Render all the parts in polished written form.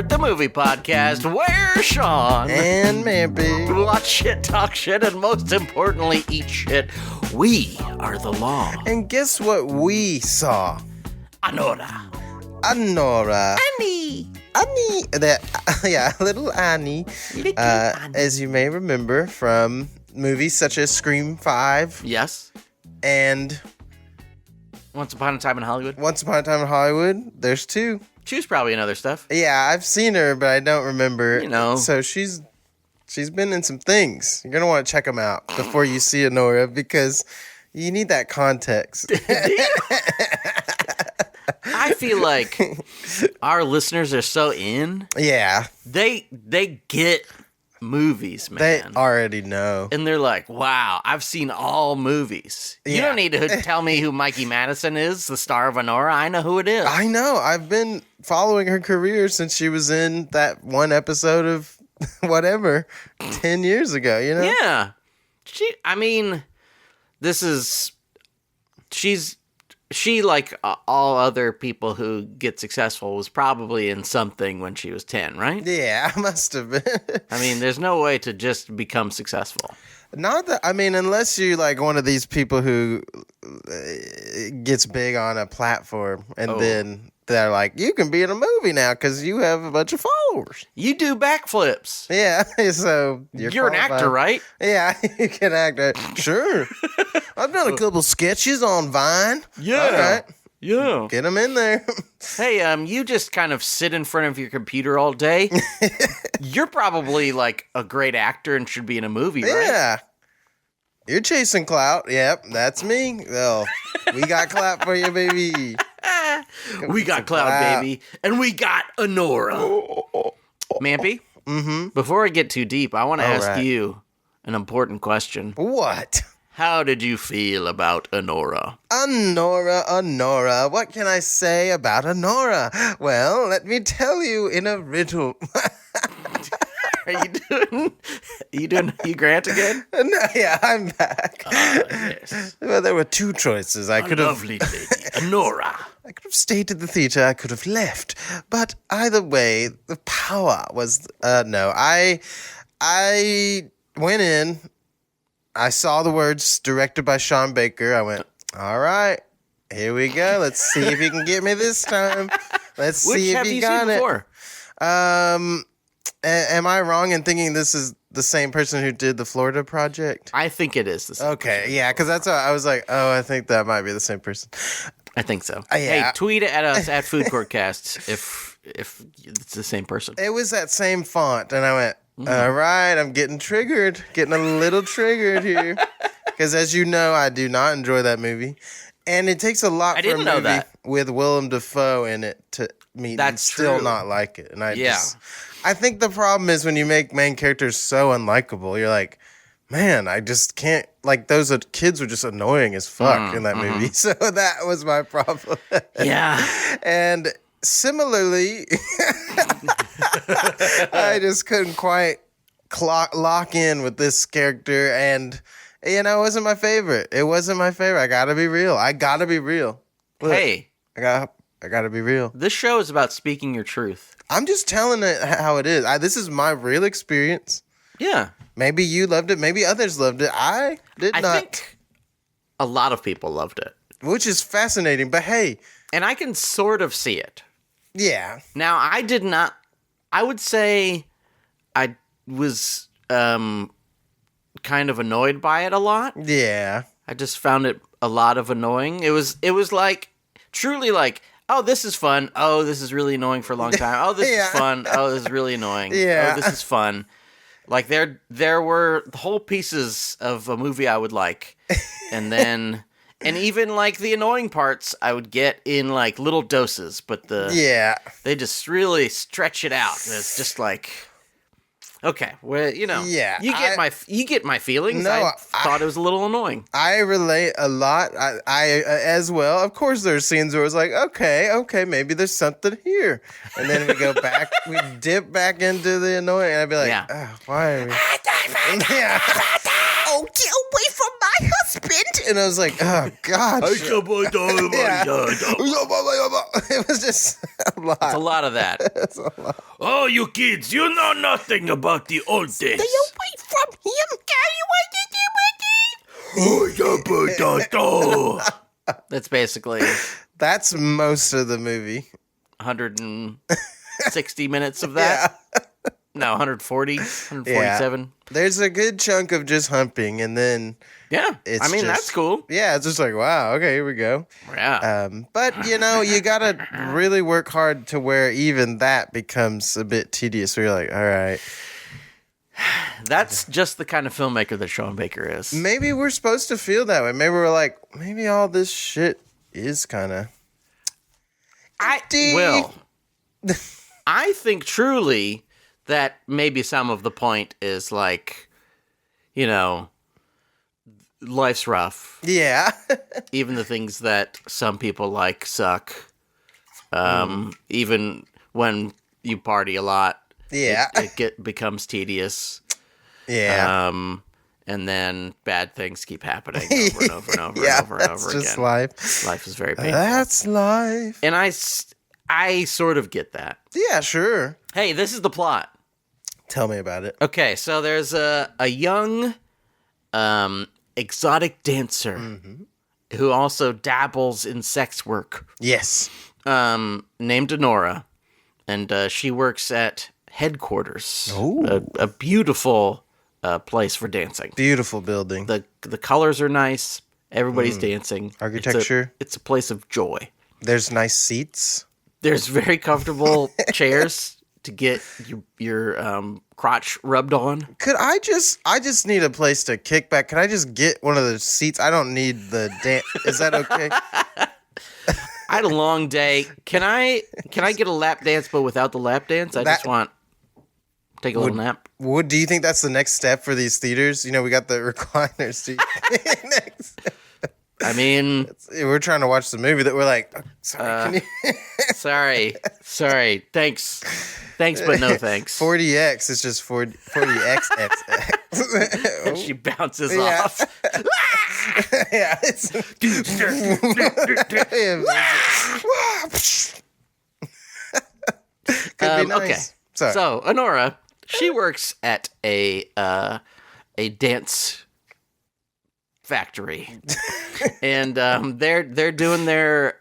Report, the movie podcast where Sean and Mampy watch shit, talk shit, and most importantly, eat shit. We are the law. And guess what we saw? ANORA. Annie, little Annie. As you may remember from movies such as Scream 5. Yes. And Once Upon a Time in Hollywood. Once Upon a Time in Hollywood. There's two. She was probably in other stuff. Yeah, I've seen her, but I don't remember. You know. So she's been in some things. You're going to want to check them out before you see ANORA because you need that context. I feel like our listeners are so in. Yeah. They get movies, man. They already know. And they're like, wow, I've seen all movies. You Yeah. don't need to tell me who Mikey Madison is, the star of ANORA. I know who it is. I know. I've been following her career since she was in that one episode of whatever 10 years ago, you know? Yeah. She, like all other people who get successful, was probably in something when she was 10, right? Yeah, I must have been. I mean, there's no way to just become successful. Not that, I mean, unless you're like one of these people who gets big on a platform and then they're like, you can be in a movie now because you have a bunch of followers. You do backflips. Yeah, so You're an actor, right? Yeah, you can act. Sure. I've done a couple sketches on Vine. Yeah. All right. Yeah. Get them in there. Hey, you just kind of sit in front of your computer all day. You're probably like a great actor and should be in a movie, right? Yeah. You're chasing clout. Yep, that's me. Well, we got clout for you, baby. We got clout, baby. And we got ANORA. Mampy? Mm-hmm. Before I get too deep, I want to ask you an important question. What? How did you feel about ANORA? ANORA. What can I say about ANORA? Well, let me tell you in a riddle. Are you doing Hugh Grant again? No, yeah, I'm back. Yes. Well, there were two choices. I could have Lovely lady. ANORA. I could have stayed at the theater. I could have left. But either way, the power was no. I went in. I saw the words directed by Sean Baker. I went, all right, here we go. Let's see if you can get me this time. Let's see if you got it. Before? Am I wrong in thinking this is the same person who did the Florida Project? I think it is the same. Okay, yeah, because that's what I was like, oh, I think that might be the same person. I think so. Yeah. Hey, tweet at us at Food Court Cast if it's the same person. It was that same font, and I went, all right, I'm getting a little triggered here. Because as you know, I do not enjoy that movie. And it takes a lot for a movie with Willem Dafoe in it to me to still not like it. And I think the problem is when you make main characters so unlikable, you're like, man, I just can't, like, those kids were just annoying as fuck in that movie. So that was my problem. Yeah. And similarly, I just couldn't quite lock in with this character, and it wasn't my favorite. I gotta be real. Look, Hey, I gotta be real. this show is about speaking your truth. I'm just telling it how it is. This is my real experience. Yeah. Maybe you loved it. Maybe others loved it. I did not. I think a lot of people loved it. Which is fascinating. But hey. And I can sort of see it. Yeah. Now, I did not. I would say I was kind of annoyed by it a lot. Yeah. I just found it a lot of annoying. It was like, truly like, oh, this is fun. Oh, this is really annoying for a long time. Oh, this is fun. Oh, this is really annoying. Yeah. Oh, this is fun. Like, there were whole pieces of a movie I would like. And then, and even, like, the annoying parts I would get in, like, little doses. But they just really stretch it out. And it's just like, okay, well, you get my feelings. No, I thought it was a little annoying. I relate a lot. I as well. Of course, there's scenes where it's like, okay, maybe there's something here, and then we go back, we dip back into the annoying, and I'd be like, oh, why are we? Yeah. Oh, get away from my husband! husband? And I was like, oh, God. It was just a lot. It's a lot of that. It's a lot. Oh, you kids, you know nothing about the old days. Stay away from him. That's basically... That's most of the movie. 160 minutes of that? Yeah. No, 140, 147. Yeah. There's a good chunk of just humping, and then... Yeah, that's cool. Yeah, it's just like, wow, okay, here we go. Yeah. But, you gotta really work hard to where even that becomes a bit tedious, where you're like, all right. That's just the kind of filmmaker that Sean Baker is. Maybe we're supposed to feel that way. Maybe we're like, maybe all this shit is kind of... I think truly that maybe some of the point is like, life's rough. Yeah. Even the things that some people like suck. Even when you party a lot. Yeah. It becomes tedious. Yeah. And then bad things keep happening over and over and over and over and over again. That's just life. Life is very painful. That's life. And I sort of get that. Yeah, sure. Hey, this is the plot. Tell me about it. Okay, so there's a young exotic dancer who also dabbles in sex work. Yes. Named ANORA. And she works at headquarters. Oh. A beautiful place for dancing. Beautiful building. The colors are nice. Everybody's dancing. Architecture. It's a place of joy. There's nice seats. There's very comfortable chairs to get your crotch rubbed on. Could I just need a place to kick back. Can I just get one of the seats? I don't need the dance. Is that okay? I had a long day. Can I get a lap dance but without the lap dance? I just want take a little nap. Do you think that's the next step for these theaters? We got the recliner seat. I mean, we're trying to watch the movie that we're like, oh, sorry, sorry, thanks, but no thanks. 40X is just 40XXX. She bounces off. Yeah, could be nice. Okay, sorry. So ANORA, she works at a dance factory, and they're doing their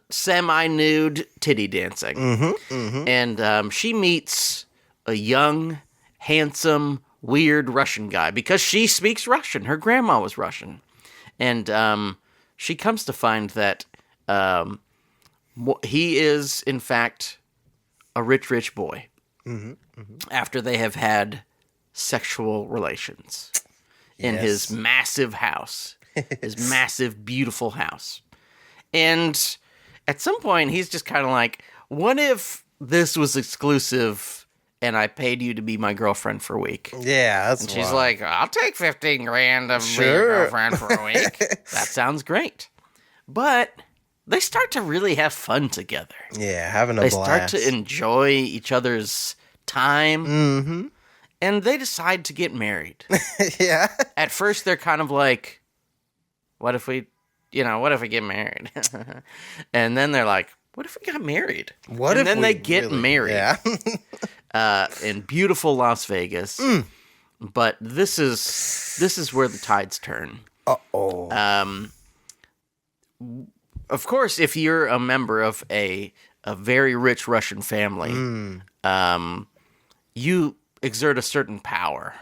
semi-nude titty dancing, and she meets a young, handsome, weird Russian guy because she speaks Russian. Her grandma was Russian, and she comes to find that he is in fact a rich boy. After they have had sexual relations. In his massive house. His massive, beautiful house. And at some point, he's just kind of like, what if this was exclusive and I paid you to be my girlfriend for a week? Yeah, that's And she's like, I'll take 15 grand to be your girlfriend for a week. That sounds great. But they start to really have fun together. Yeah, having a blast. They start to enjoy each other's time. And they decide to get married. Yeah. At first, they're kind of like, what if we get married? And then they're like, what if we got married? And then they get married. Yeah. In beautiful Las Vegas. But this is where the tides turn. Uh-oh. Of course, if you're a member of a very rich Russian family, you exert a certain power.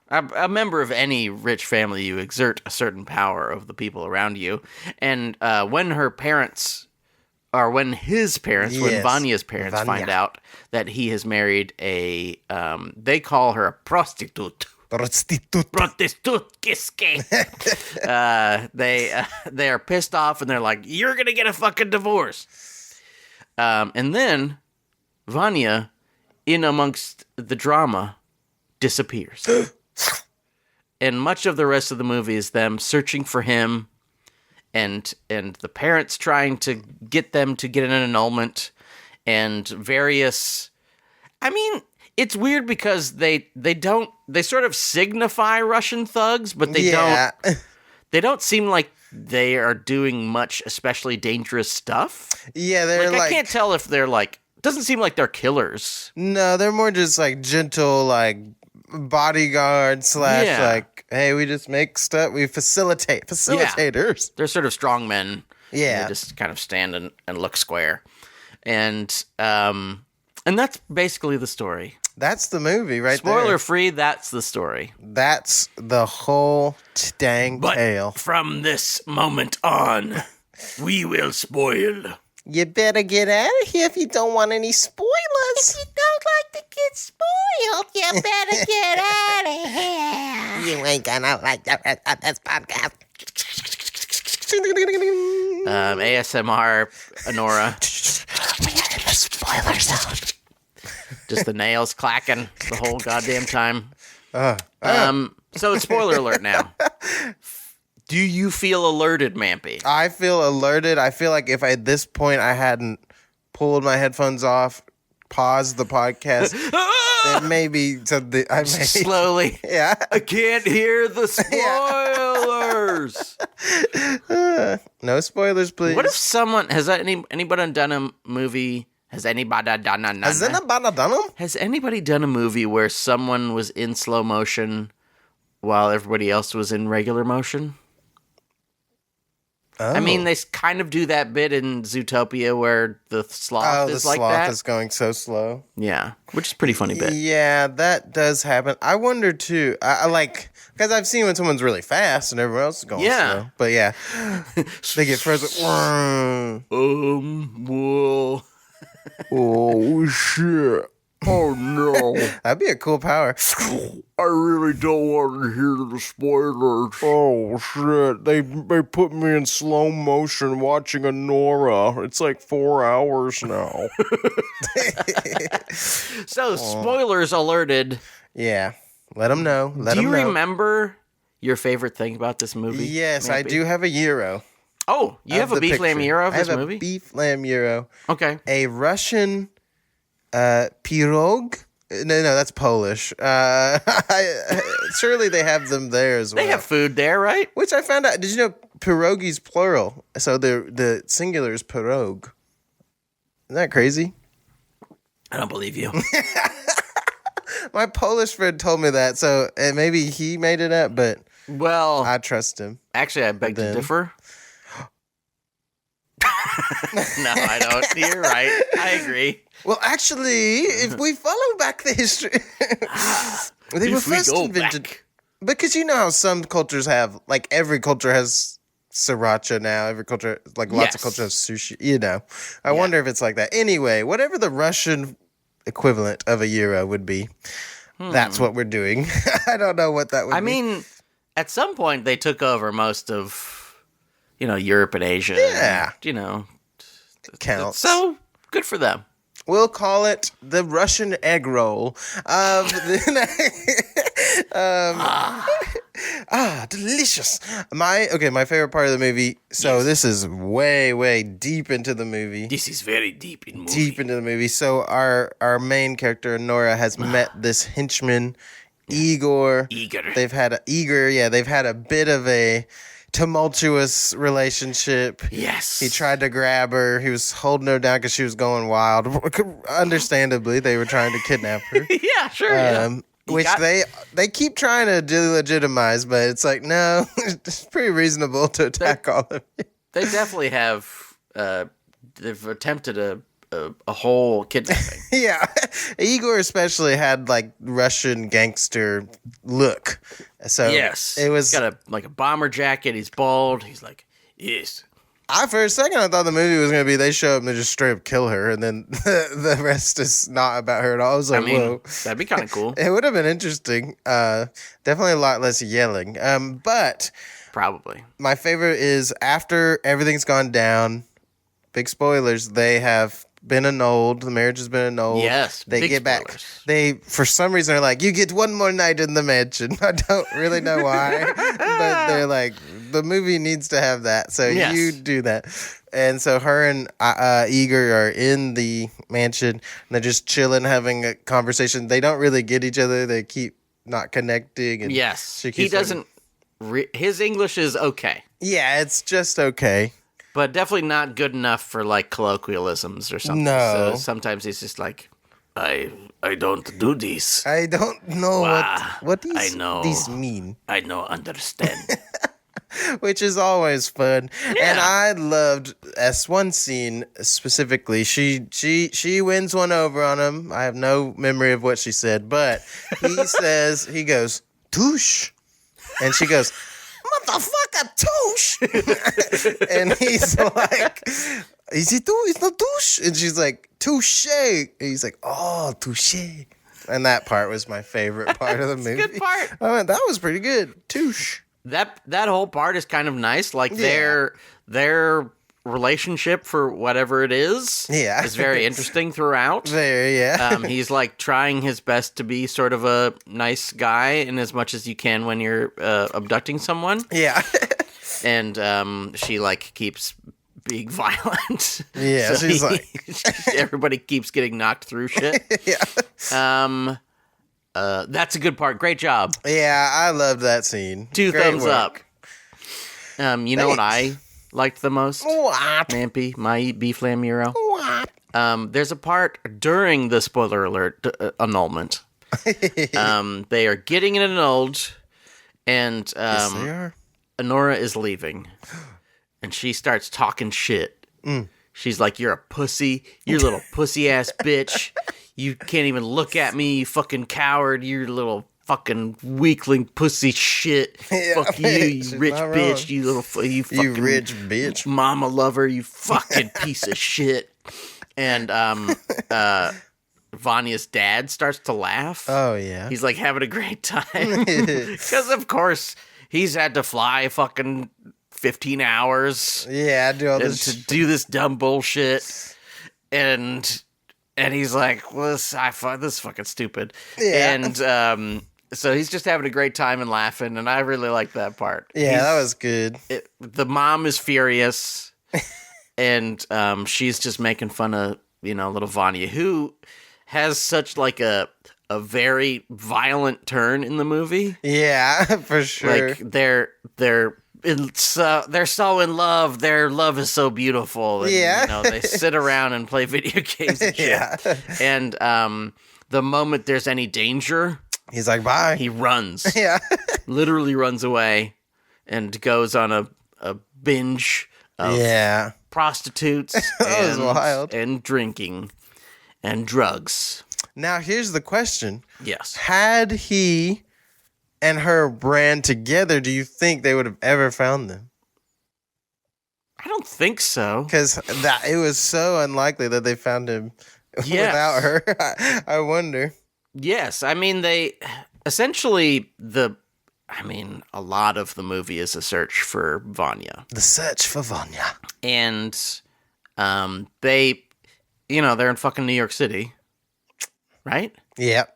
A member of any rich family, you exert a certain power of the people around you. And when his parents, when Vanya's parents find out that he has married they call her a prostitute. They are pissed off and they're like, you're gonna get a fucking divorce. And then Vanya, in amongst the drama, disappears. And much of the rest of the movie is them searching for him and the parents trying to get them to get an annulment and various... I mean, it's weird because they sort of signify Russian thugs, but they they don't seem like they are doing much especially dangerous stuff. Yeah, they're I can't tell if they're doesn't seem like they're killers. No, they're more just gentle bodyguard / hey, we just make stuff. We facilitators. They're sort of strong men. Yeah. They just kind of stand and look square. And that's basically the story. That's the movie right there. Spoiler free, that's the story. That's the whole dang tale. From this moment on, we will spoil. You better get out of here if you don't want any spoilers. If you don't like to get spoiled, you better get out of here. You ain't gonna like the rest of this podcast. ASMR, ANORA. We are in the spoiler zone. Just the nails clacking the whole goddamn time. So it's spoiler alert now. Do you feel alerted, Mampy? I feel alerted. I feel like if at this point I hadn't pulled my headphones off, paused the podcast, then maybe slowly. Yeah. I can't hear the spoilers. No spoilers, please. What if someone anybody done a movie? Has anybody done a movie where someone was in slow motion while everybody else was in regular motion? Oh. I mean, they kind of do that bit in Zootopia where the sloth is like that. The sloth is going so slow. Yeah, which is a pretty funny bit. Yeah, that does happen. I wonder, too. I because I've seen when someone's really fast and everyone else is going slow. But yeah, they get frozen. Well... Oh, shit. Oh, no. That'd be a cool power. I really don't want to hear the spoilers. Oh, shit. They put me in slow motion watching ANORA. It's 4 hours now. So, spoilers alerted. Yeah. Let them know. Do you remember your favorite thing about this movie? Yes, Maybe? I do have a gyro. Oh, you have a beef lamb gyro of this movie? I have a beef lamb gyro. Okay. A Russian pirog. No, that's Polish. Surely they have them there as well. They have food there, right? Which I found out. Did you know pierogi's plural? So the singular is pirog. Isn't that crazy? I don't believe you. My Polish friend told me that, so maybe he made it up, but I trust him. Actually, I beg to differ. No, I don't. You're right. I agree. Well, actually, if we follow back the history, they were first invented. Because you know how some cultures have, every culture has sriracha now. Every culture, lots of cultures have sushi. You know, I wonder if it's like that. Anyway, whatever the Russian equivalent of a gyro would be, that's what we're doing. I don't know what that would be. I mean, at some point they took over most of, Europe and Asia. Yeah. And, counts. So good for them. We'll call it the Russian egg roll. Delicious. My favorite part of the movie. So this is way, way deep into the movie. This is very deep in movie. Deep into the movie. So our main character, Nora, has met this henchman, Igor. They've had a bit of a tumultuous relationship. Yes. He tried to grab her. He was holding her down because she was going wild. Understandably, they were trying to kidnap her. Yeah, sure. Which they keep trying to delegitimize, but it's no, it's pretty reasonable to attack all of you. They definitely have. They've attempted a whole kidnapping. Yeah, Igor especially had Russian gangster look. So yes, it was he's got a bomber jacket. He's bald. He's yes. For a second, I thought the movie was going to be they show up and they just straight up kill her, and then the rest is not about her at all. I was whoa. That'd be kind of cool. It would have been interesting. Definitely a lot less yelling. But probably my favorite is after everything's gone down, big spoilers, they have been annulled. The marriage has been annulled. Yes, they get spoilers. Back. They, for some reason, are you get one more night in the mansion. I don't really know why, but they're the movie needs to have that, so you do that. And so her and Igor are in the mansion, and they're just chilling, having a conversation. They don't really get each other. They keep not connecting. And he doesn't his English is okay. Yeah, it's just okay. But definitely not good enough for, like, colloquialisms or something. No. So sometimes he's just like, I don't do this. I don't know what these mean. I know, understand. Which is always fun. Yeah. And I loved one scene specifically. She wins one over on him. I have no memory of what she said, but he goes, touche. And she goes, motherfucker, touche. And he's like, is he touche? It's not touche. And she's like, touche. And he's like, oh, touche. And that part was my favorite part of the movie. Good part. I went, that was pretty good. Touche. That whole part is kind of nice. Like, their relationship, for whatever it is very interesting throughout. He's like trying his best to be sort of a nice guy in as much as you can when you're abducting someone. Yeah. And she like keeps being violent. Yeah, so she's everybody keeps getting knocked through shit. Yeah. That's a good part. Great job. Yeah, I loved that scene. Great thumbs work. up. You know what I liked the most? What? Mampy, my beef lamuro. What? There's a part during the spoiler alert annulment. They are getting it annulled, and yes, they are. ANORA is leaving, and she starts talking shit. She's like, "You're a pussy. You're a little pussy ass bitch. You can't even look at me, you fucking coward. You're a little fucking weakling pussy shit. Yeah, fuck you, you rich bitch. You little, you fucking rich bitch. Mama lover, you fucking piece of shit." And Vanya's dad starts to laugh. Oh, yeah. He's like having a great time. Because, of course, he's had to fly fucking 15 hours. Yeah, to do this dumb bullshit. And he's like, well, this is fucking stupid. Yeah. And so he's just having a great time and laughing, and I really like that part. Yeah, that was good. The mom is furious, and she's just making fun of, little Vanya, who has such like a very violent turn in the movie. Yeah, for sure. Like they're so in love. Their love is so beautiful. And, they sit around and play video games and shit. Yeah. And the moment there's any danger, he's like, bye. He runs. Yeah. Literally runs away and goes on a binge of prostitutes that was wild. And drinking and drugs. Now, here's the question. Yes. Had he and her ran together, do you think they would have ever found them? I don't think so. Because it was so unlikely that they found him without her. I wonder. Yes. I mean, they essentially a lot of the movie is a search for Vanya. The search for Vanya. And they, they're in fucking New York City, right? Yep.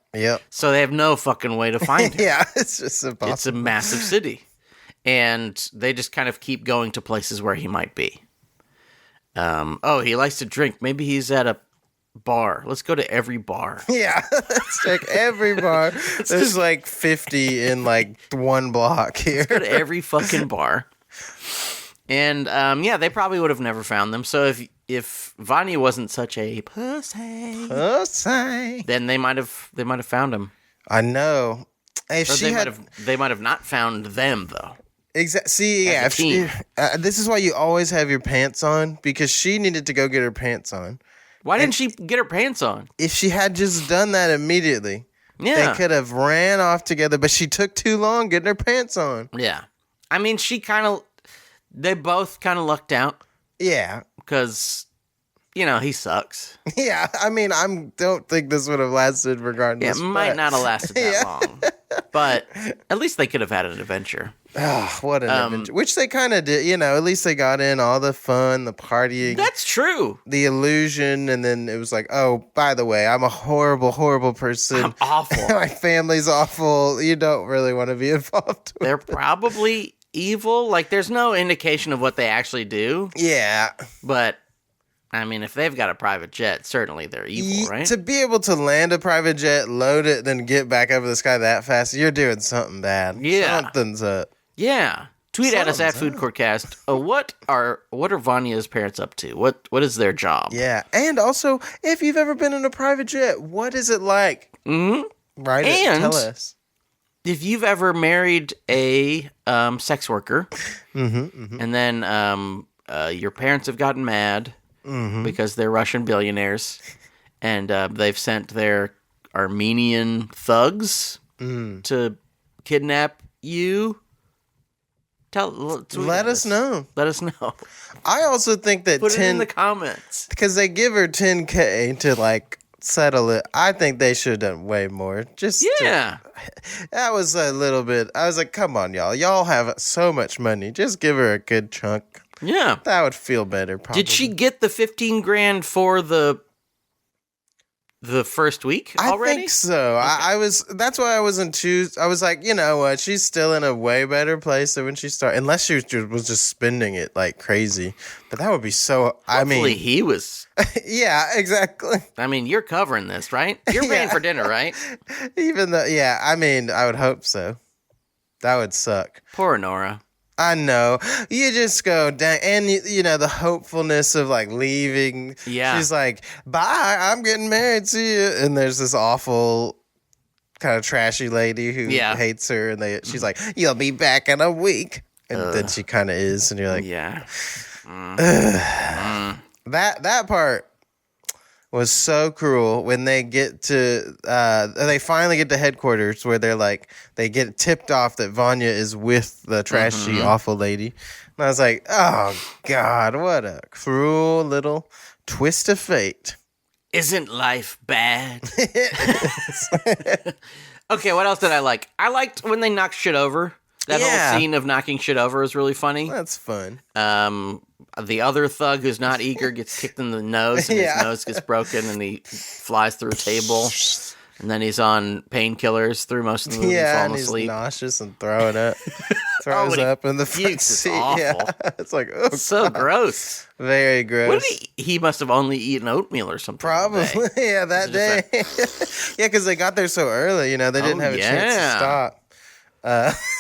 So they have no fucking way to find him. Yeah, it's just impossible. It's a massive city. And they just kind of keep going to places where he might be. He likes to drink. Maybe he's at a bar. Let's go to every bar. Yeah, let's check every bar. There's like 50 in like one block here. Let's go to every fucking bar. And they probably would have never found them. So if Vanya wasn't such a pussy, then they might have found him. I know. If they might have not found them though. Exactly. See, yeah. This is why you always have your pants on, because she needed to go get her pants on. Why didn't she get her pants on? If she had just done that immediately, they could have ran off together. But she took too long getting her pants on. Yeah, I mean, they both kind of lucked out. Yeah, because he sucks. Yeah, I mean, don't think this would have lasted regardless. Yeah, it might not have lasted that long. But at least they could have had an adventure. Oh, what an adventure. Which they kind of did, at least they got in all the fun, the partying. That's true. The illusion, and then it was like, oh, by the way, I'm a horrible, horrible person. I'm awful. My family's awful. You don't really want to be involved with They're probably evil. Like, there's no indication of what they actually do. Yeah. But I mean, if they've got a private jet, certainly they're evil, right? To be able to land a private jet, load it, then get back up in the sky that fast, you're doing something bad. Yeah. Something's up. Yeah. Tweet at us at Something's Food Courtcast. What are Vanya's parents up to? What is their job? Yeah, and also, if you've ever been in a private jet, what is it like? Mm-hmm. Write it, And tell us. If you've ever married a sex worker, and then your parents have gotten mad because they're Russian billionaires, and they've sent their Armenian thugs to kidnap you. Let us know. Let us know. I also think that Put it in the comments. because they give her $10K to like settle it. I think they should have done way more. That was a little bit. I was like, come on, y'all. Y'all have so much money. Just give her a good chunk. Yeah, that would feel better. Probably. Did she get the $15,000 for the first week already? I think so. Okay. I was. That's why I wasn't too. I was like, you know what? She's still in a way better place than when she started. Unless she was just spending it like crazy. But that would be so. Hopefully he was. Yeah, exactly. I mean, you're covering this, right? You're paying for dinner, right? Even though, yeah. I mean, I would hope so. That would suck. Poor Nora. I know. You just go down, and you know the hopefulness of like leaving. Yeah. She's like, "Bye, I'm getting married. See you." And there's this awful, kind of trashy lady who hates her, and she's like, "You'll be back in a week," and then she kind of is, and you're like, "Yeah." That part was so cruel when they get to they finally get to headquarters where they get tipped off that Vanya is with the trashy awful lady, and I was like, oh god, what a cruel little twist of fate. Isn't life bad? Okay, what else did I like? I liked when they knocked shit over. That whole scene of knocking shit over was really funny. That's fun. The other thug who's not eager gets kicked in the nose, and his nose gets broken, and he flies through a table. And then he's on painkillers through most of the movie, falling asleep. He's nauseous and throwing up. Throws up in the front seat. Awful. Yeah. It's like, oh, so God. Gross. Very gross. What did he must have only eaten oatmeal or something. Probably, yeah, that day. Yeah, because they got there so early, they didn't have a chance to stop.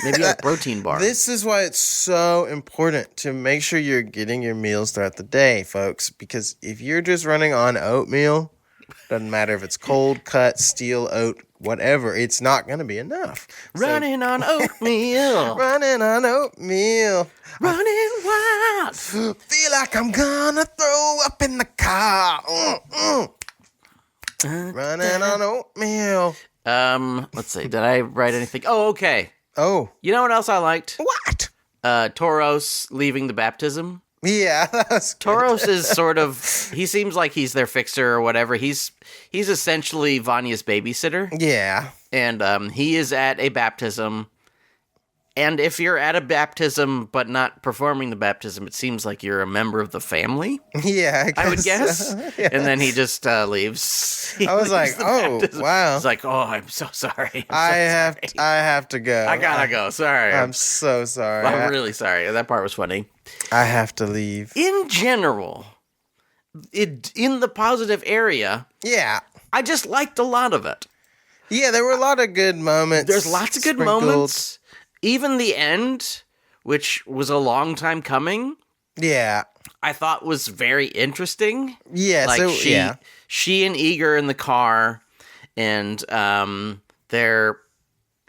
Maybe a protein bar. This is why it's so important to make sure you're getting your meals throughout the day, folks. Because if you're just running on oatmeal, doesn't matter if it's cold cut, steel oat, whatever, it's not going to be enough. Running on oatmeal. Running on oatmeal. Running wild. Feel like I'm gonna throw up in the car. Running on oatmeal. Let's see. Did I write anything? Oh, okay. Oh. You know what else I liked? What? Toros leaving the baptism. Yeah, that's good. Toros is sort of, he seems like he's their fixer or whatever. He's essentially Vanya's babysitter. Yeah. And he is at a baptism. And if you're at a baptism but not performing the baptism, it seems like you're a member of the family. Yeah, I would guess. Yeah. And then he just leaves. I was like, oh, baptism. Wow. He's like, oh, I'm so sorry. I have to go. I gotta go. Sorry. I'm so sorry. I'm really sorry. That part was funny. I have to leave. In general, in the positive area, yeah, I just liked a lot of it. Yeah, there were a lot of good moments. There's lots of good moments. Even the end, which was a long time coming. Yeah. I thought was very interesting. Yeah, like she and Eager in the car, and they're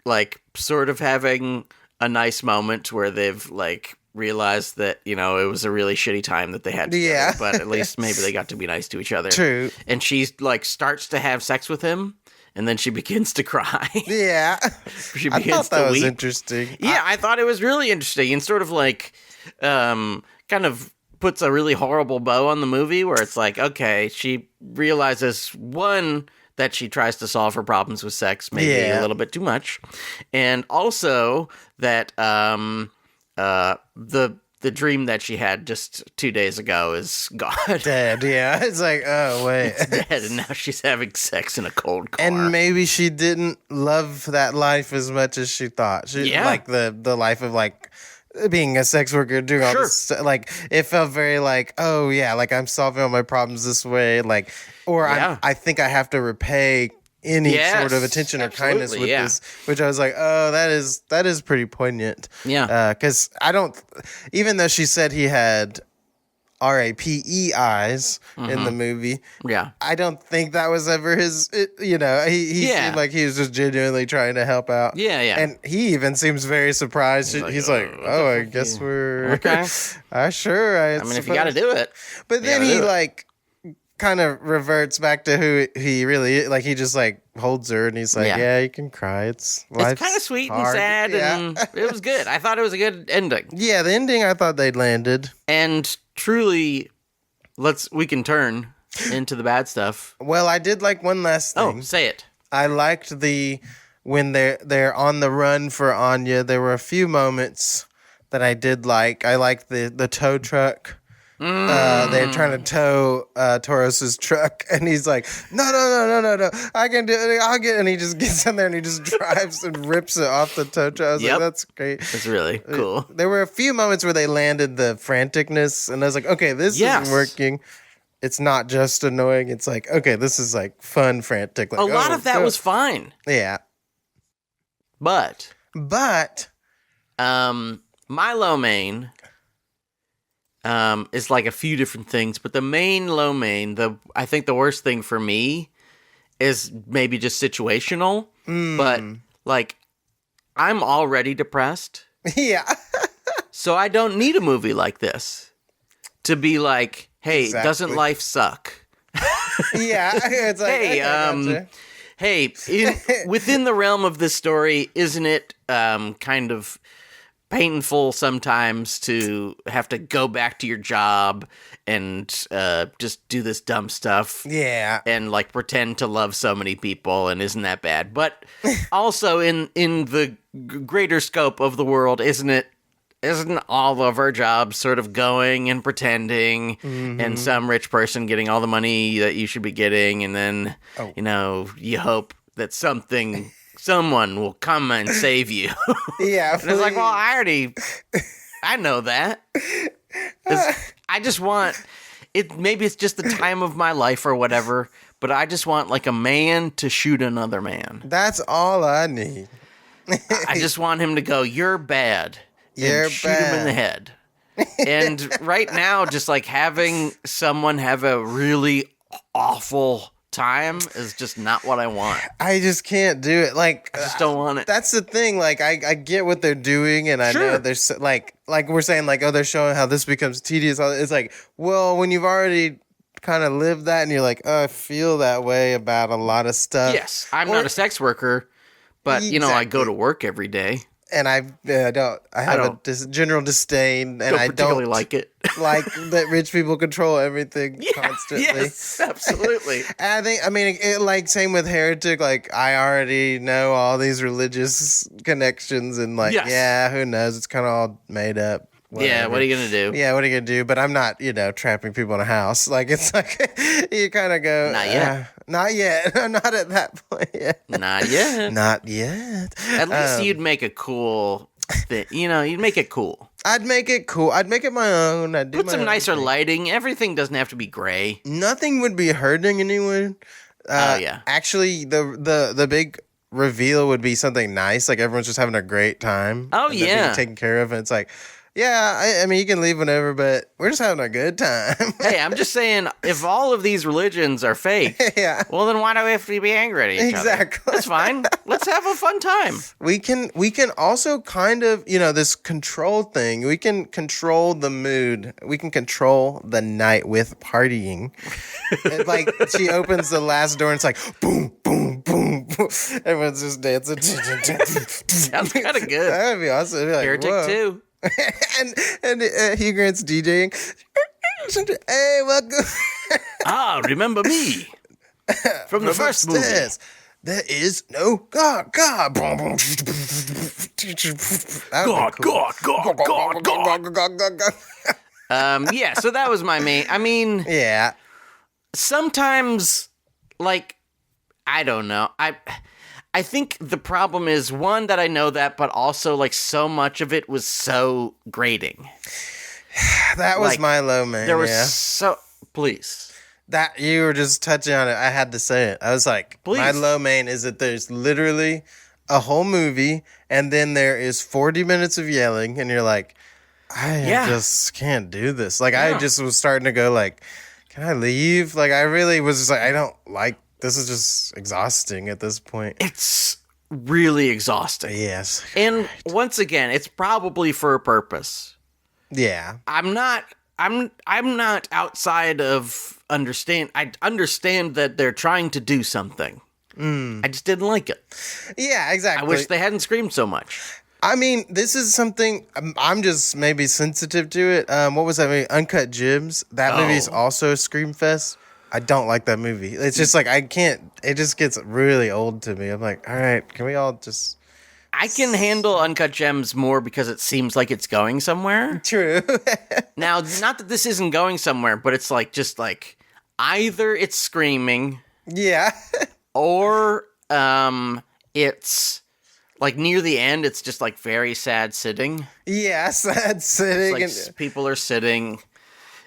like sort of having a nice moment where they've like realized that, it was a really shitty time that they had together, yeah. but at least maybe they got to be nice to each other. True. And she like starts to have sex with him, and then she begins to cry. Yeah. She begins I thought that to was weep. interesting. Yeah, I thought it was really interesting, and sort of like kind of puts a really horrible bow on the movie where it's like, okay, she realizes, one, that she tries to solve her problems with sex maybe a little bit too much, and also that the dream that she had just 2 days ago is gone. Dead, yeah. It's like, oh, wait. It's dead, and now she's having sex in a cold car. And maybe she didn't love that life as much as she thought. Like the life of like being a sex worker, doing all this stuff. Like, it felt very like, oh, yeah, like I'm solving all my problems this way. Like, or I think I have to repay any sort of attention or kindness with this, which I was like, oh, that is pretty poignant. Yeah. Because I don't, even though she said he had RAPE eyes in the movie. Yeah. I don't think that was ever his, he seemed like he was just genuinely trying to help out. Yeah, yeah. And he even seems very surprised. He's like, I guess we're... Okay. Sure. I mean, if you got to do it. But then he, kind of reverts back to who he really is. Like, he just, holds her and he's like, yeah, you can cry. It's kind of sweet and sad, and it was good. I thought it was a good ending. Yeah, the ending I thought they'd landed. And truly, we can turn into the bad stuff. Well, I did like one last thing. Oh, say it. I liked when they're on the run for Anya, there were a few moments that I did like. I liked the tow truck. They're trying to tow Toros's truck, and he's like, no, I can do it. And he just gets in there and he just drives and rips it off the tow truck. I was like, that's great. That's really cool. There were a few moments where they landed the franticness, and I was like, okay, this is working. It's not just annoying. It's like, okay, this is fun, frantic. A lot of that was fine. Yeah. But my low main is a few different things, but the main low main, I think the worst thing for me is maybe just situational, but I'm already depressed. Yeah. So I don't need a movie like this to be like, hey, doesn't life suck? Yeah. It's like, within the realm of this story, isn't it kind of painful sometimes to have to go back to your job and just do this dumb stuff? Yeah. And pretend to love so many people, and isn't that bad? But also in the greater scope of the world, isn't all of our jobs sort of going and pretending, and some rich person getting all the money that you should be getting, and then you hope that someone will come and save you. Yeah. And it's like, well, I know that. I just want it. Maybe it's just the time of my life or whatever, but I just want a man to shoot another man. That's all I need. I just want him to go, you're bad. And shoot him in the head. And right now, just having someone have a really awful time is just not what I want. I just can't do it. I just don't want it. That's the thing. I get what they're doing, and I know there's like we're saying they're showing how this becomes tedious. It's well, when you've already kind of lived that, and you're like, oh, I feel that way about a lot of stuff. Yes, I'm not a sex worker, but I go to work every day. And I have a general disdain, and I don't like it. Like that rich people control everything constantly. Yes, absolutely. And I mean, same with Heretic. I already know all these religious connections, and who knows? It's kind of all made up. Whatever. Yeah, what are you gonna do? Yeah, what are you gonna do? But I'm not, trapping people in a house. It's you kind of go, not yet. Not yet. I'm not at that point yet. Not yet. Not yet. At least you'd make a cool thing. You'd make it cool. I'd make it cool. I'd make it my own. I'd do Put some nicer lighting. Everything doesn't have to be gray. Nothing would be hurting anyone. Yeah. Actually, the big reveal would be something nice. Everyone's just having a great time. Oh, and yeah. being taken care of. And it's yeah, I mean, you can leave whenever, but we're just having a good time. Hey, I'm just saying, if all of these religions are fake, well, then why do we have to be angry at each other? Exactly. That's fine. Let's have a fun time. We can also kind of, this control thing. We can control the mood. We can control the night with partying. She opens the last door and it's like, boom, boom, boom, boom. Everyone's just dancing. Sounds kind of good. That would be awesome. Be Heretic whoa. too. and Hugh Grant's DJing. Hey, welcome. Remember me from the first upstairs. Movie. There is no God. God. God. Yeah. So that was my main. I mean, yeah. Sometimes, I don't know. I think the problem is, one, that I know that, but also, so much of it was so grating. That was my low man. There was Please. That you were just touching on it. I had to say it. I was like, Please. My low main is that there's literally a whole movie, and then there is 40 minutes of yelling, and you're like, I just can't do this. Like, I just was starting to go like, can I leave? Like, I really was just like, I don't like, this is just exhausting at this point. It's really exhausting. Yes. And once again, it's probably for a purpose. Yeah. I'm not outside of understand. I understand that they're trying to do something. I just didn't like it. Yeah, exactly. I wish they hadn't screamed so much. I mean, this is something I'm just maybe sensitive to it. What was that movie? Uncut Gems. That movie's also a scream fest. I don't like that movie. It's just like I can't. It just gets really old to me. I'm like, all right, can we all just? I can handle Uncut Gems more because it seems like it's going somewhere. True. Now, not that this isn't going somewhere, but it's like just like either it's screaming, Yeah. or it's like near the end, it's just like very sad sitting. Yeah, sad sitting. It's like people are sitting,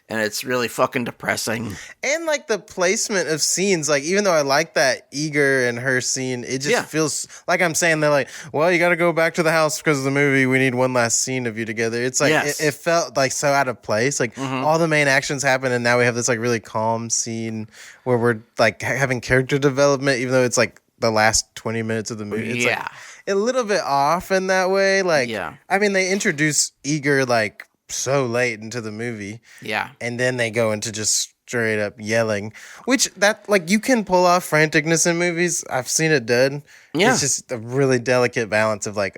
and it's really fucking depressing. And like the placement of scenes, like even though I like that Eager and her scene, it just feels like I'm saying they're like, well, you got to go back to the house because of the movie. We need one last scene of you together. It's like it felt like so out of place. Like all the main actions happen, and now we have this like really calm scene where we're like having character development, even though it's like the last 20 minutes of the movie. It's like a little bit off in that way. Like, I mean, they introduce Eager like so late into the movie. Yeah. And then they go into just straight up yelling, which that like you can pull off franticness in movies. I've seen it done. Yeah. It's just a really delicate balance of like,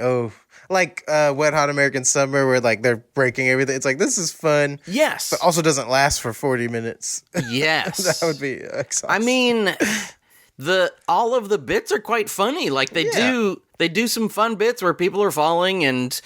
like Wet Hot American Summer where like they're breaking everything. It's like, this is fun. Yes. But also doesn't last for 40 minutes. Yes. That would be exhausting. I mean, all of the bits are quite funny. Like they do some fun bits where people are falling and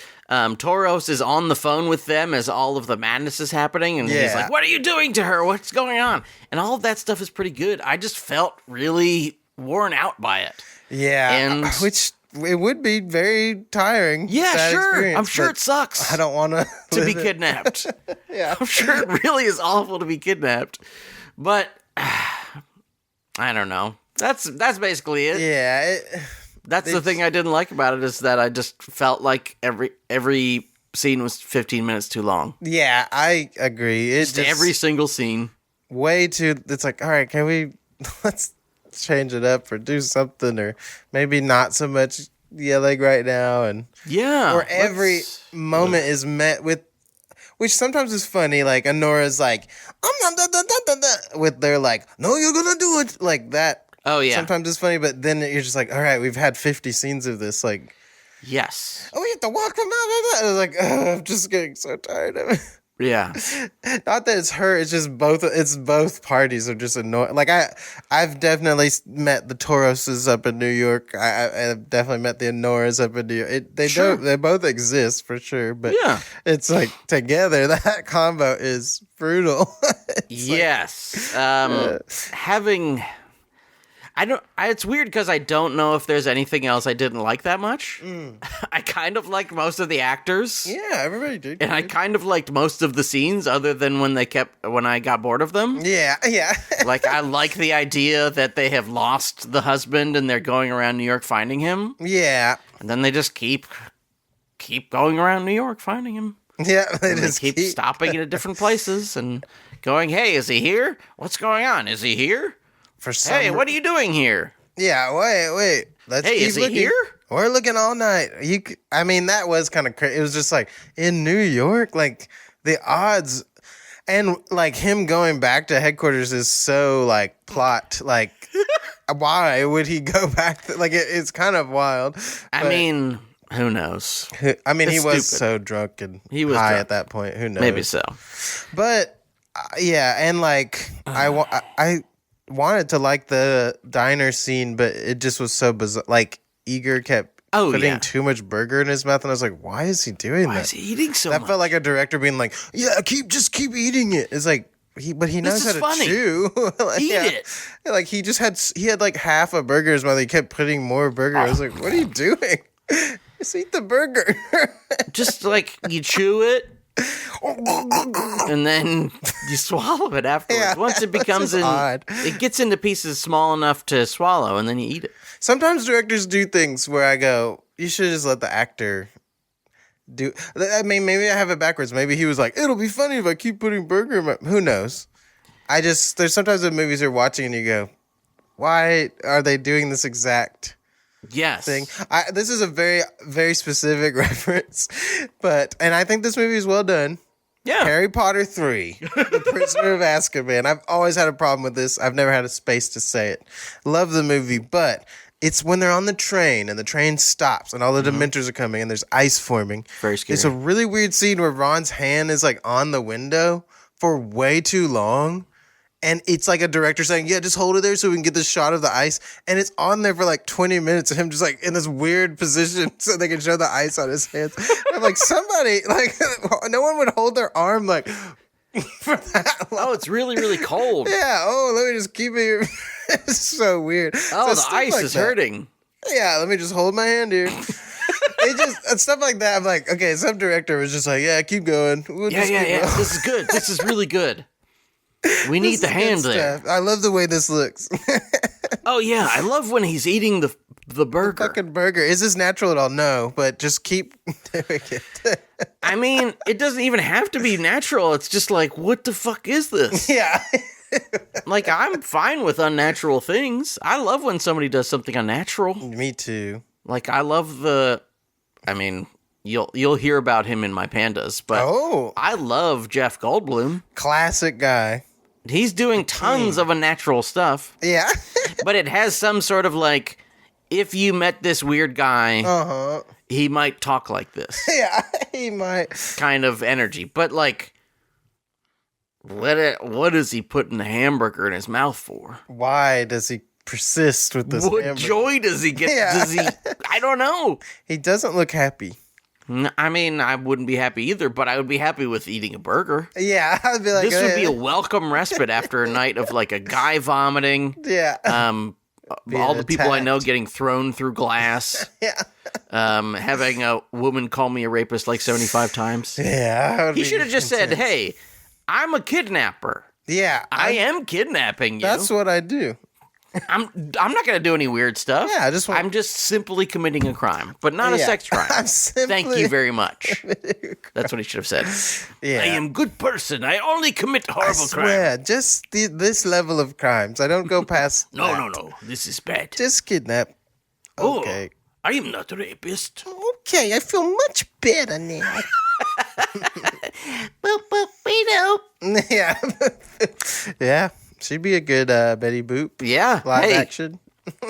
Toros is on the phone with them as all of the madness is happening, and he's like, what are you doing to her? What's going on? And all of that stuff is pretty good. I just felt really worn out by it. Yeah. And which it would be very tiring. Yeah, sure. I'm sure it sucks. I don't want to be kidnapped. Yeah. I'm sure it really is awful to be kidnapped. But I don't know. That's basically it. Yeah. That's the thing I didn't like about it, is that I just felt like every scene was 15 minutes too long. Yeah, I agree. It's just every single scene. Way too. It's like, all right, let's change it up or do something, or maybe not so much yelling right now, and or every moment is met with, which sometimes is funny. Like ANORA's like, with their like, no, you're gonna do it like that. Oh, yeah. Sometimes it's funny, but then you're just like, all right, we've had 50 scenes of this. Like, yes. Oh, we have to walk them out. I was like, I'm just getting so tired of it. Yeah. Not that it's her, it's just both parties are just annoying. Like, I've definitely met the Toroses up in New York. I've definitely met the ANORAs up in New York. They both exist for sure, but it's like together, that combo is brutal. Yes. It's weird because I don't know if there's anything else I didn't like that much. I kind of liked most of the actors. Yeah, everybody did. And I kind of liked most of the scenes, other than when I got bored of them. Yeah. Like, I like the idea that they have lost the husband and they're going around New York finding him. Yeah. And then they just keep going around New York finding him. Yeah, they keep stopping at different places and going, hey, is he here? What's going on? Is he here? Hey, what are you doing here? Yeah, wait. Hey, is he here? We're looking all night. I mean, that was kind of crazy. It was just like, in New York, like, the odds, and, like, him going back to headquarters is so, like, plot, like, why would he go back? Like, it's kind of wild. I mean, who knows? I mean, he was so drunk and high at that point. Who knows? Maybe so. But, yeah, and, like, I wanted to like the diner scene, but it just was so bizarre. Like, Eager kept putting too much burger in his mouth, and I was like, why is he doing that? Why is he eating so much? That felt like a director being like, yeah, just keep eating it. It's like, he knows how to chew. Like, Eat it. Like, he had like half a burger in his mouth. He kept putting more burger. I was like, what are you doing? Just eat the burger. Just like, you chew it, and then you swallow it afterwards. Yeah, Once it becomes odd. It gets into pieces small enough to swallow, and then you eat it. Sometimes directors do things where I go, you should just let the actor do. I mean, maybe I have it backwards. Maybe he was like, it'll be funny if I keep putting burger in my. Who knows? There's sometimes in movies you're watching and you go, why are they doing this exact thing? This is a very, very specific reference, and I think this movie is well done. Yeah. Harry Potter 3, The Prisoner of Azkaban. I've always had a problem with this. I've never had a space to say it. Love the movie, but it's when they're on the train and the train stops and all the Dementors are coming and there's ice forming. Very scary. It's a really weird scene where Ron's hand is like on the window for way too long. And it's like a director saying, yeah, just hold it there so we can get this shot of the ice. And it's on there for like 20 minutes of him just like in this weird position so they can show the ice on his hands. I'm like, somebody, like, no one would hold their arm like for that long. Oh, it's really, really cold. Yeah. Oh, let me just keep it here. It's so weird. Oh, so the ice is hurting. Yeah, let me just hold my hand here. Stuff like that. I'm like, okay, some director was just like, yeah, keep going. We'll yeah. This is good. This is really good. We need the hand there. I love the way this looks. Oh yeah, I love when he's eating the burger. The fucking burger. Is this natural at all? No, but just keep doing it. I mean, it doesn't even have to be natural. It's just like, what the fuck is this? Yeah. Like, I'm fine with unnatural things. I love when somebody does something unnatural. Me too. Like, I love I mean, you'll hear about him in my pandas, but I love Jeff Goldblum. Classic guy. He's doing tons of unnatural stuff. Yeah. But it has some sort of like, if you met this weird guy, he might talk like this. Yeah, he might. Kind of energy. But like, what is he putting the hamburger in his mouth for? Why does he persist with this What hamburger? joy does he get? Yeah. Does he? I don't know. He doesn't look happy. I mean, I wouldn't be happy either, but I would be happy with eating a burger. Yeah, I'd be like, this would be a welcome respite after a night of like a guy vomiting. Yeah. All the people I know getting thrown through glass. Yeah. Having a woman call me a rapist like 75 times. Yeah. He should have just said, "Hey, I'm a kidnapper. Yeah. I am kidnapping you. That's what I do. I'm not going to do any weird stuff. Yeah, I'm just simply committing a crime, but not a sex crime. Thank you very much." That's what he should have said. Yeah. I am good person. I only commit horrible I swear, crime. just this level of crimes. I don't go past No. This is bad. Just kidnap. Okay. I am not a rapist. Okay, I feel much better now. Boop, boop, we do. Yeah. Yeah. She'd be a good Betty Boop. Yeah. Live action.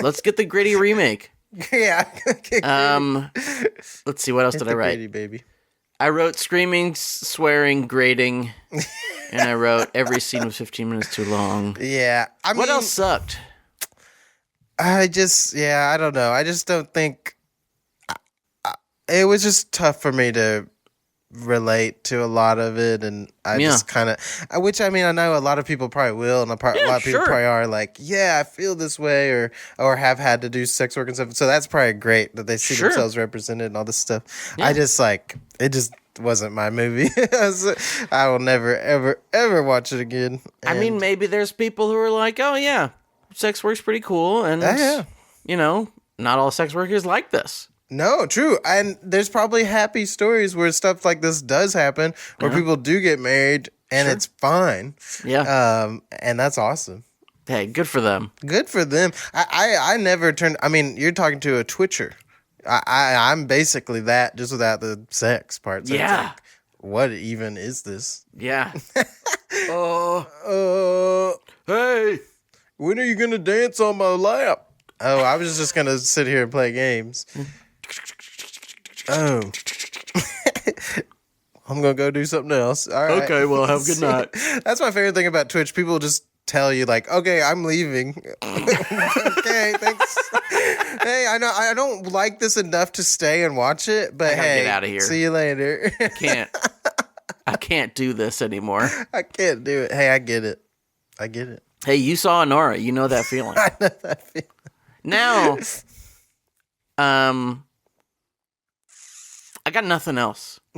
Let's get the gritty remake. Yeah. Let's see. What else did I write? Gritty baby. I wrote screaming, swearing, grating, and I wrote every scene was 15 minutes too long. Yeah. What else sucked? I don't know. I just don't think it was just tough for me to relate to a lot of it, and I just kind of, which I mean, I know a lot of people probably will, and a lot of people probably are like, yeah, I feel this way, or have had to do sex work and stuff. So that's probably great that they see themselves represented and all this stuff. Yeah. I just like it. Just wasn't my movie. I will never, ever, ever watch it again. I mean, maybe there's people who are like, oh yeah, sex work's pretty cool, and you know, not all sex work is like this. No, true. And there's probably happy stories where stuff like this does happen, where people do get married and it's fine. Yeah. And that's awesome. Hey, good for them. Good for them. I never turned, I mean, you're talking to a twitcher. I'm basically that, just without the sex part. So yeah. It's like, what even is this? Yeah. Hey, when are you going to dance on my lap? Oh, I was just going to sit here and play games. Oh. I'm going to go do something else. All right. Okay, well, have a good night. That's my favorite thing about Twitch. People just tell you, like, okay, I'm leaving. Okay, thanks. Hey, I know I don't like this enough to stay and watch it, but hey, get out of here. See you later. I can't do this anymore. I can't do it. Hey, I get it. Hey, you saw ANORA. You know that feeling. I know that feeling. Now, I got nothing else.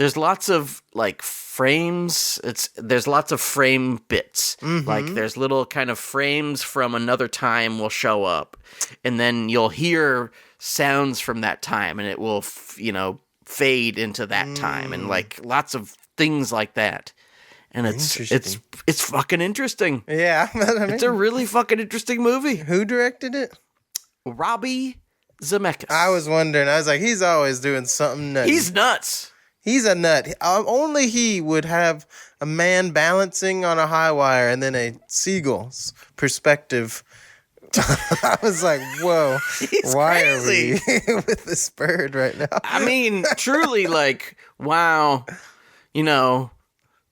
there's lots of like frames. There's lots of frame bits. Like there's little kind of frames from another time will show up, and then you'll hear sounds from that time, and it will fade into that time, and like lots of things like that. And it's fucking interesting. Yeah, it's a really fucking interesting movie. Who directed it? Robbie Zemeckis. I was wondering. I was like, he's always doing something nuts. He's nuts. He's a nut. Only he would have a man balancing on a high wire and then a seagull's perspective. I was like, whoa, why crazy. Are we with this bird right now? I mean, truly, like, wow,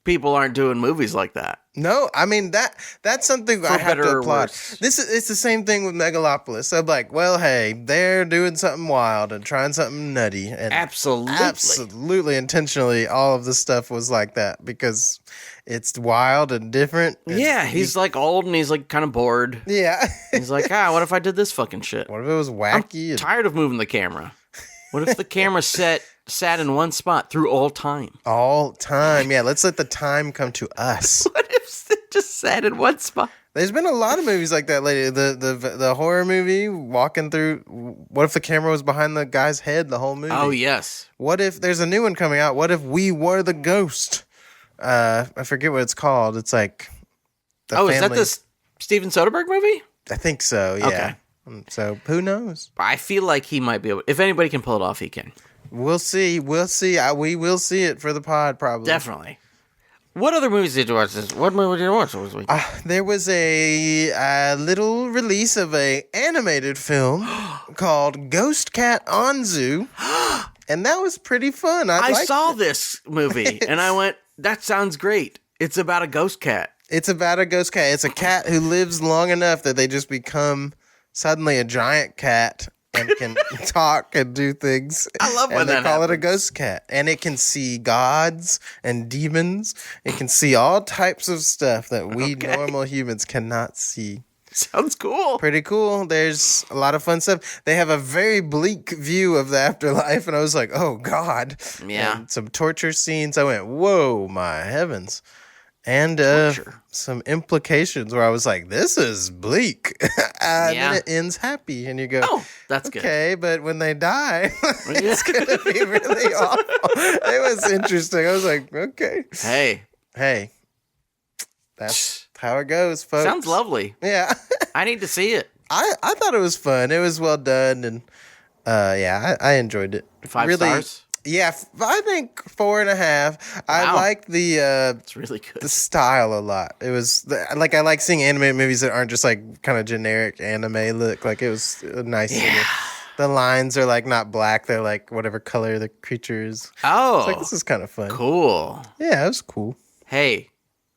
people aren't doing movies like that. No, I mean that's something I have to applaud. It's the same thing with Megalopolis. I'm like, well, hey, they're doing something wild and trying something nutty, and absolutely intentionally, all of the stuff was like that because it's wild and different. And he's like old and he's like kind of bored. Yeah, he's like, what if I did this fucking shit? What if it was wacky? I'm tired of moving the camera. What if the camera sat in one spot through all time? All time, yeah. Let's let the time come to us. What if it just sat in one spot? There's been a lot of movies like that lately. The horror movie, walking through. What if the camera was behind the guy's head the whole movie? Oh yes. What if there's a new one coming out? What if we were the ghost? I forget what it's called. It's like. Is that the Steven Soderbergh movie? I think so. Yeah. Okay. So who knows? I feel like he might be able. If anybody can pull it off, he can. We'll see. We will see it for the pod, probably. Definitely. What other movies did you watch this? What movie did you watch this week? There was a little release of a animated film called Ghost Cat Anzu, and that was pretty fun. I saw this movie, and I went, that sounds great. It's about a ghost cat. It's about a ghost cat. It's a cat who lives long enough that they just become suddenly a giant cat and can talk and do things. I love when they call it a ghost cat. And it can see gods and demons. It can see all types of stuff that we normal humans cannot see. Sounds cool. Pretty cool. There's a lot of fun stuff. They have a very bleak view of the afterlife, and I was like, oh, God. Yeah. And some torture scenes. I went, whoa, my heavens. And some implications where I was like, this is bleak. And then it ends happy. And you go, oh, that's good. Okay, but when they die, it's going to be really awful. It was interesting. I was like, okay. Hey. That's how it goes, folks. Sounds lovely. Yeah. I need to see it. I thought it was fun. It was well done. And I enjoyed it. 5 stars? Yeah, I think 4.5. Wow. I like it's really good. The style a lot. It was I like seeing animated movies that aren't just like kind of generic anime look. Like it was nice. Yeah. The lines are like not black. They're like whatever color the creature is. Oh. It's like this is kind of fun. Cool. Yeah, it was cool. Hey,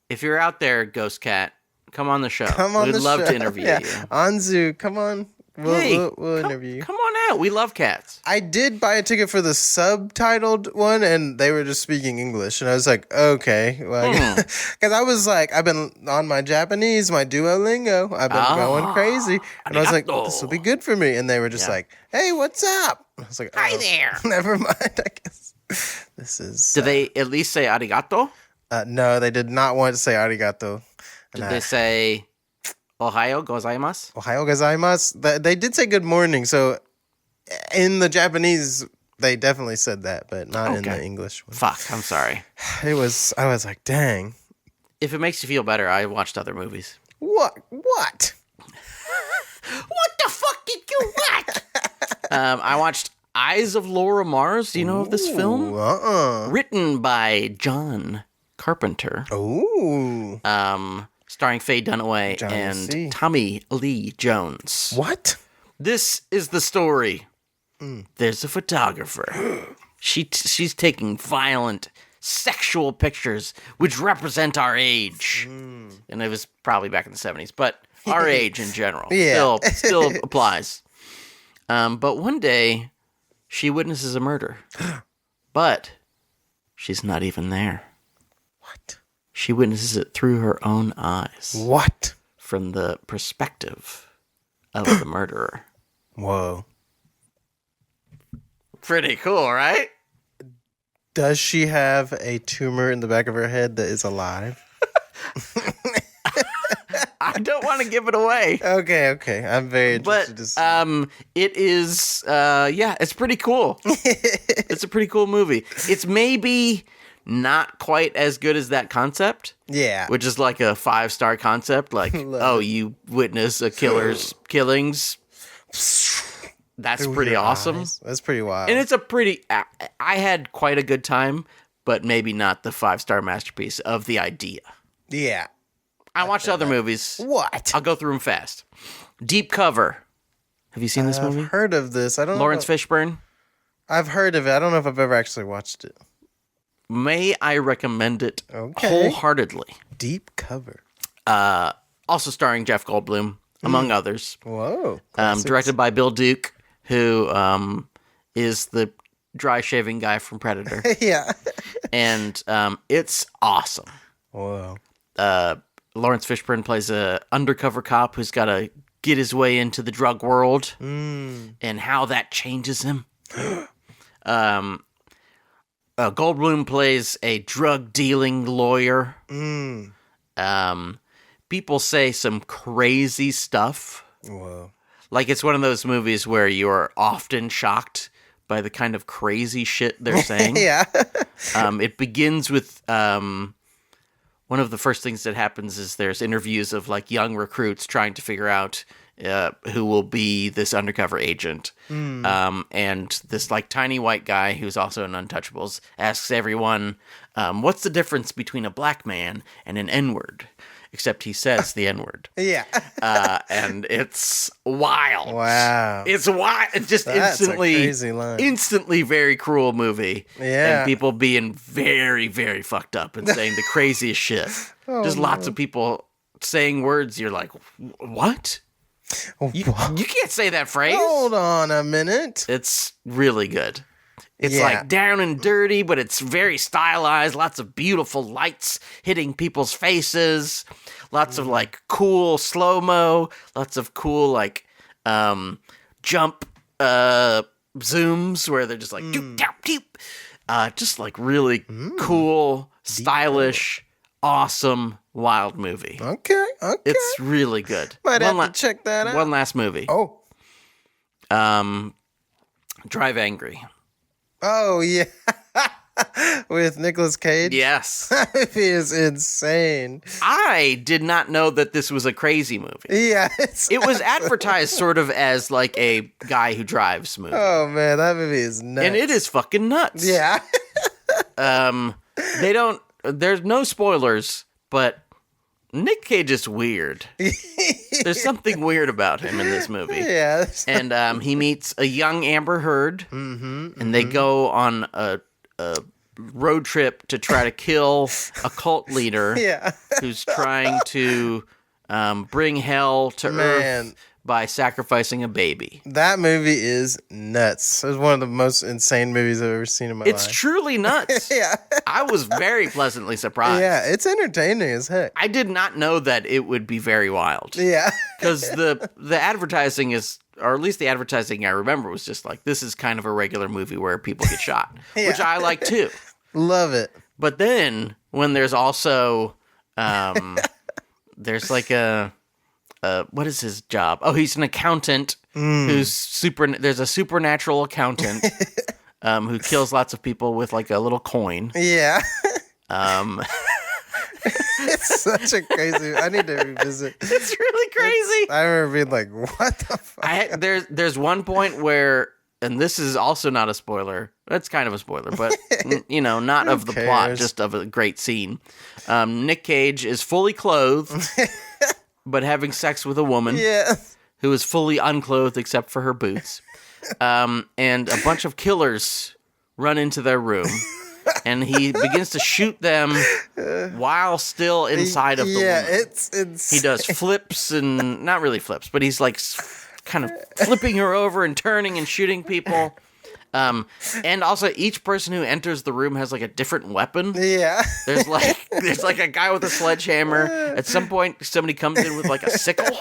if you're out there, Ghost Cat, come on the show. We'd love to interview you. Anzu, come on. We'll interview you. Come on out. We love cats. I did buy a ticket for the subtitled one, and they were just speaking English. And I was like, okay. Because I was like, I've been on my Japanese, my Duolingo. I've been going crazy. And I was like, this will be good for me. And they were just like, hey, what's up? I was like, hi there. Never mind, I guess. This is... Did they at least say arigato? No, they did not want to say arigato. Did they say... Ohayo gozaimasu? Ohayo gozaimasu. They did say good morning. So in the Japanese, they definitely said that, but not in the English one. Fuck, I'm sorry. I was like, dang. If it makes you feel better, I watched other movies. What? What the fuck did you watch? I watched Eyes of Laura Mars. Do you know of this film? Written by John Carpenter. Ooh. Starring Faye Dunaway and Tommy Lee Jones. What? This is the story. There's a photographer. She's taking violent sexual pictures which represent our age. And it was probably back in the 70s, but our age in general still applies. But one day, she witnesses a murder. But she's not even there. What? She witnesses it through her own eyes. What? From the perspective of the murderer. Whoa. Pretty cool, right? Does she have a tumor in the back of her head that is alive? I don't want to give it away. Okay. I'm very interested to see. It is, it's pretty cool. It's a pretty cool movie. It's maybe not quite as good as that concept. Yeah. Which is like a 5-star concept. Like, you witness a killer's killings. That's pretty awesome. That's pretty wild. And it's a pretty, I had quite a good time, but maybe not the 5-star masterpiece of the idea. Yeah. I watched other movies. What? I'll go through them fast. Deep Cover. Have you seen this movie? I've heard of this. I don't know. Lawrence Fishburne. I've heard of it. I don't know if I've ever actually watched it. May I recommend it wholeheartedly? Deep Cover. Also starring Jeff Goldblum, among others. Whoa. Directed by Bill Duke, who is the dry shaving guy from Predator. Yeah. And it's awesome. Whoa. Lawrence Fishburne plays a undercover cop who's got to get his way into the drug world and how that changes him. Goldblum plays a drug dealing lawyer. People say some crazy stuff. Whoa. Like it's one of those movies where you are often shocked by the kind of crazy shit they're saying. Yeah. It begins with one of the first things that happens is there's interviews of like young recruits trying to figure out who will be this undercover agent. And this like tiny white guy who's also in Untouchables asks everyone, what's the difference between a black man and an N-word? Except he says the N-word. Yeah. And it's wild. Wow. It's wild. It's just That's instantly, a crazy line. instantly very cruel movie. Yeah. And people being very, very fucked up and saying the craziest shit. Just lots of people saying words you're like, what? You can't say that phrase. Hold on a minute. It's really good. It's like down and dirty, but it's very stylized. Lots of beautiful lights hitting people's faces. Lots of like cool slow-mo. Lots of cool like jump zooms where they're just like doop, doop, doop. Just like really cool, stylish, awesome, wild movie. Okay. It's really good. Might have to check that out. One last movie. Oh. Drive Angry. Oh, yeah. With Nicolas Cage? Yes. That movie is insane. I did not know that this was a crazy movie. Yeah. It was advertised sort of as like a guy who drives movie. Oh, man, that movie is nuts. And it is fucking nuts. Yeah. There's no spoilers, but Nick Cage is weird. There's something weird about him in this movie. Yeah. And he meets a young Amber Heard, and they go on a road trip to try to kill a cult leader who's trying to bring hell to Earth by sacrificing a baby. That movie is nuts. It was one of the most insane movies I've ever seen in my life. It's truly nuts. Yeah. I was very pleasantly surprised. Yeah, it's entertaining as heck. I did not know that it would be very wild. Yeah. Because the advertising is, or at least the advertising I remember was just like, this is kind of a regular movie where people get shot, which I like too. Love it. But then when there's also, there's like what is his job? Oh, he's an accountant who's there's a supernatural accountant who kills lots of people with like a little coin. Yeah. It's such a crazy. I need to revisit. It's really crazy. I remember being like, "What the fuck?" There's one point where, and this is also not a spoiler. It's kind of a spoiler, but not of the plot, just of a great scene. Nick Cage is fully clothed, but having sex with a woman who is fully unclothed except for her boots. And a bunch of killers run into their room. And he begins to shoot them while still inside of the woman. It's insane. He does flips and not really flips, but he's like kind of flipping her over and turning and shooting people. And also each person who enters the room has like a different weapon. Yeah. There's like a guy with a sledgehammer. At some point, somebody comes in with like a sickle.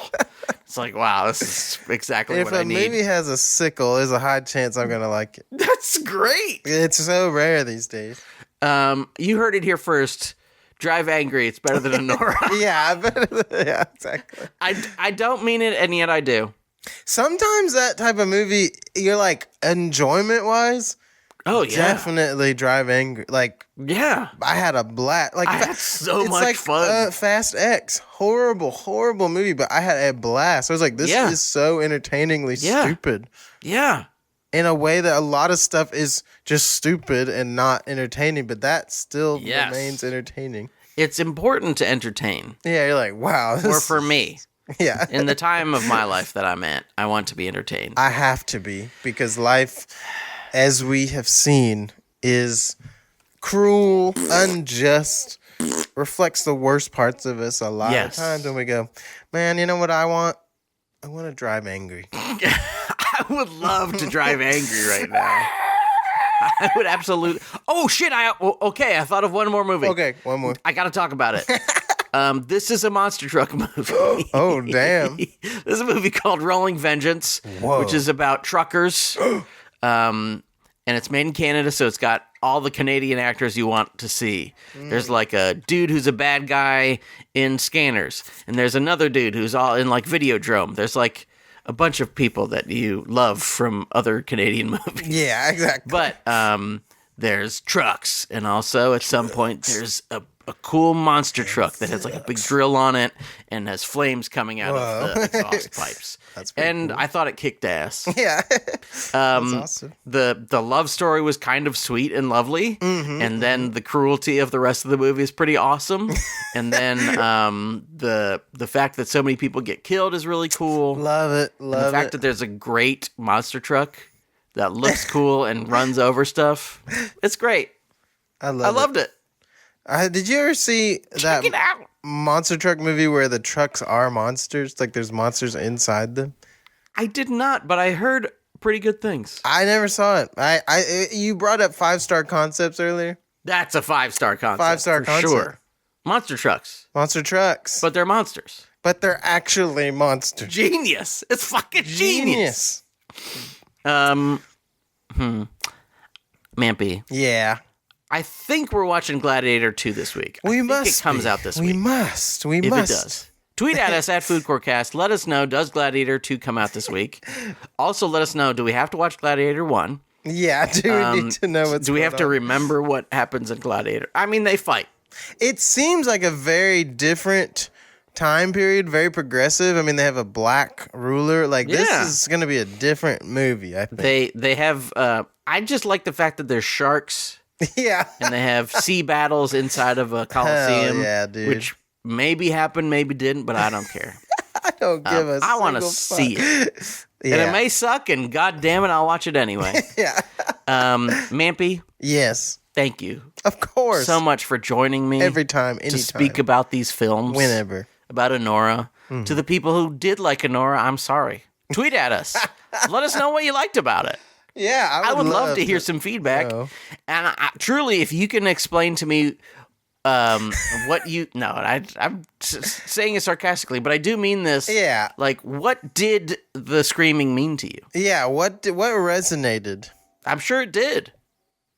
It's like, wow, this is exactly what I need. If a movie has a sickle, there's a high chance I'm going to like it. That's great. It's so rare these days. You heard it here first. Drive angry. It's better than ANORA. Yeah, exactly. I don't mean it, and yet I do. Sometimes that type of movie, you're like, enjoyment-wise, oh, yeah. definitely Drive angry. Like, yeah. I had a blast. Like, I had so it's much like, fun. Fast X. Horrible movie, but I had a blast. I was like, this is so entertainingly stupid. Yeah. In a way that a lot of stuff is just stupid and not entertaining, but that still remains entertaining. It's important to entertain. Yeah, you're like, wow. Or for me. Yeah. In the time of my life that I'm at, I want to be entertained. I have to be, because life, as we have seen, is cruel, unjust, reflects the worst parts of us a lot of times when we go, man, you know what I want? I want to drive angry. I would love to drive angry right now. I would absolutely. Oh shit! Okay. I thought of one more movie. Okay, one more. I got to talk about it. This is a monster truck movie. Oh damn! This is a movie called Rolling Vengeance, which is about truckers. And it's made in Canada, so it's got all the Canadian actors you want to see. There's like a dude who's a bad guy in Scanners, and there's another dude who's all in like Videodrome. There's like a bunch of people that you love from other Canadian movies. Yeah, exactly. But there's trucks, and also at some point there's a cool monster truck that has like a big drill on it and has flames coming out of the exhaust pipes. That's and cool. I thought it kicked ass. Yeah. That's awesome. The love story was kind of sweet and lovely, and then the cruelty of the rest of the movie is pretty awesome. And then the fact that so many people get killed is really cool. Love it. The fact that there's a great monster truck that looks cool and runs over stuff. It's great. I loved it. Did you ever see Check it out. monster truck movie where the trucks are monsters? Like there's monsters inside them? I did not, but I heard pretty good things. I never saw it. You brought up 5-star concepts earlier. That's a 5-star concept. 5-star concept. Sure. Monster trucks. Monster trucks. But they're monsters. But they're actually monsters. Genius. It's fucking genius. Mampy. Yeah. I think we're watching Gladiator 2 this week. We I must. think it comes out this week. We must. If it does. Tweet at us at FoodCourtCast. Let us know, does Gladiator 2 come out this week? Also, let us know, do we have to watch Gladiator 1? Yeah, do we need to know what's Do we have to on? remember what happens in Gladiator? I mean, they fight. It seems like a very different time period, very progressive. I mean, they have a black ruler. Like, this is going to be a different movie, I think. They have, I just like the fact that there's sharks. Yeah. And they have sea battles inside of a coliseum. Hell yeah, dude. Which maybe happened, maybe didn't, but I don't care. I don't give a I want to single see fuck. it. Yeah. And it may suck, and god damn it, I'll watch it anyway. Yeah. Mampy, Yes. thank you Of course. so much for joining me. Every time, anytime. To speak about these films. Whenever. About ANORA. To the people who did like ANORA, I'm sorry. Tweet at us. Let us know what you liked about it. Yeah, I would love to hear some feedback. know. And truly, if you can explain to me what you... No, I'm saying it sarcastically, but I do mean this. Yeah. Like, what did the screaming mean to you? Yeah, what resonated? I'm sure it did.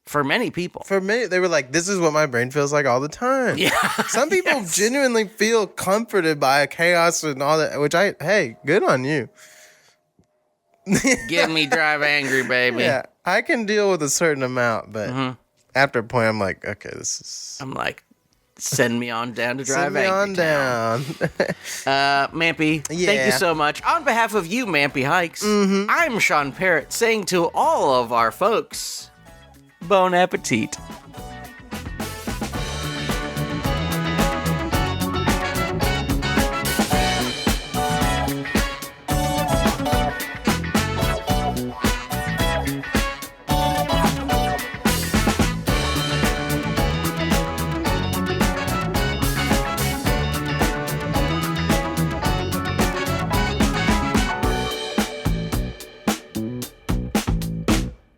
For many people. For me, they were like, this is what my brain feels like all the time. Yeah. Some people genuinely feel comforted by chaos and all that, which hey, good on you. Give me drive angry, baby. Yeah, I can deal with a certain amount, but after a point, I'm like, okay, this is... I'm like, send me on down to drive Send me angry on town. Mampy, thank you so much. On behalf of you, Mampy Hikes, I'm Sean Parrott saying to all of our folks, bon appetit.